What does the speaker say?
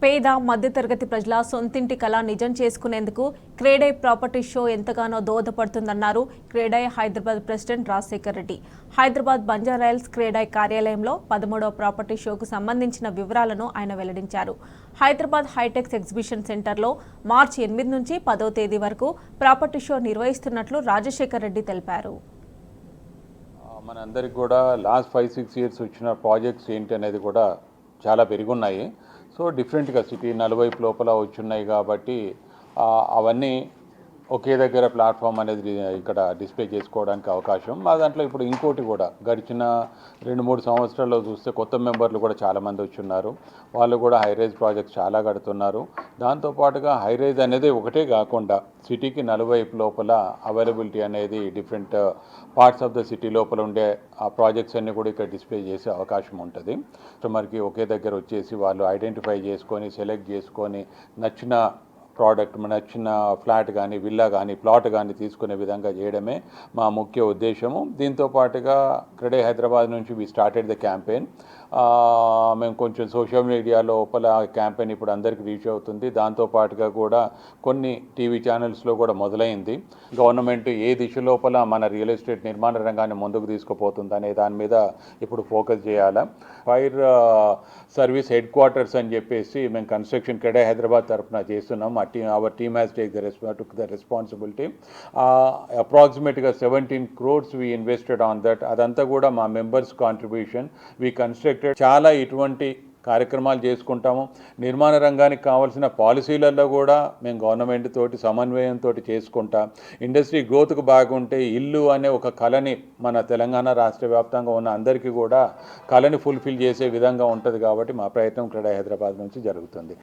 పేద మధ్యతరగతి ప్రజల సొంతింటి కళ నిజం చేసుకునేందుకు క్రేడై ప్రాపర్టీ షో ఎంతగానో దోహదపడుతుందన్నారు క్రేడై హైదరాబాద్ ప్రెసిడెంట్ రాజశేఖర్ రెడ్డి. హైదరాబాద్ బంజారాహిల్స్ క్రేడై కార్యాలయంలో 13వ ప్రాపర్టీ షోకు సంబంధించిన వివరాలను ఆయన వెల్లడించారు. హైదరాబాద్ హైటెక్స్ ఎగ్జిబిషన్ సెంటర్లో మార్చి 8 నుంచి 10వ తేదీ వరకు ప్రాపర్టీ షో నిర్వహిస్తున్నట్లు రాజశేఖర్ రెడ్డి తెలిపారు. మనందరికి కూడా లాస్ట్ 5-6 ఇయర్స్ వచ్చిన ప్రాజెక్ట్స్ ఏంటి అనేది కూడా చాలా పెరుగున్నాయి. సో డిఫరెంట్గా సిటీ నలువైపు లోపల వచ్చున్నాయి కాబట్టి అవన్నీ ఒకే దగ్గర ప్లాట్ఫామ్ అనేది ఇక్కడ డిస్ప్లే చేసుకోవడానికి అవకాశం. మా దాంట్లో ఇప్పుడు ఇంకోటి కూడా గడిచిన 2-3 సంవత్సరాల్లో చూస్తే కొత్త మెంబర్లు కూడా చాలామంది వచ్చున్నారు. వాళ్ళు కూడా హైరైజ్ ప్రాజెక్ట్స్ చాలా కడుతున్నారు. దాంతోపాటుగా హైరైజ్ అనేది ఒకటే కాకుండా సిటీకి నలువైపు లోపల అవైలబిలిటీ అనేది different parts of the city లోపల ఉండే ఆ ప్రాజెక్ట్స్ అన్నీ కూడా ఇక్కడ డిస్ప్లే చేసే అవకాశం ఉంటుంది. కస్టమర్కి ఒకే దగ్గర వచ్చేసి వాళ్ళు ఐడెంటిఫై చేసుకొని సెలెక్ట్ చేసుకొని నచ్చిన ప్రోడక్ట్ నచ్చిన ఫ్లాట్ కానీ విల్లా కానీ ప్లాట్ కానీ తీసుకునే విధంగా చేయడమే మా ముఖ్య ఉద్దేశము. దీంతో పాటుగా క్రెడై హైదరాబాద్ నుంచి వి స్టార్టెడ్ ద క్యాంపెయిన్. మేము కొంచెం సోషల్ మీడియా లోపల క్యాంపెయిన్ ఇప్పుడు అందరికీ రీచ్ అవుతుంది. దాంతోపాటుగా కూడా కొన్ని టీవీ ఛానల్స్లో కూడా మొదలైంది. గవర్నమెంట్ ఏ దిశ లోపల మన రియల్ ఎస్టేట్ నిర్మాణ రంగాన్ని ముందుకు తీసుకుపోతుంది అనే దాని మీద ఇప్పుడు ఫోకస్ చేయాలి. ఫైర్ సర్వీస్ హెడ్ క్వార్టర్స్ అని చెప్పేసి మేము కన్స్ట్రక్షన్ క్రెడై హైదరాబాద్ తరఫున చేస్తున్నాం. Our team has took the responsibility. Approximately 17 crores we invested on that. అదంతా కూడా మా మెంబర్స్ కాంట్రిబ్యూషన్. we constructed చాలా ఇటువంటి కార్యక్రమాలు చేసుకుంటాము. నిర్మాణ రంగానికి కావాల్సిన పాలసీలలో కూడా మేము గవర్నమెంట్ తోటి సమన్వయంతో చేసుకుంటాం. ఇండస్ట్రీ గ్రోత్కు బాగుంటే ఇల్లు అనే ఒక కళని మన తెలంగాణ రాష్ట్ర వ్యాప్తంగా ఉన్న అందరికీ కూడా కళని ఫుల్ఫిల్ చేసే విధంగా ఉంటుంది. కాబట్టి మా ప్రయత్నం క్రెడై హైదరాబాద్ నుంచి జరుగుతుంది.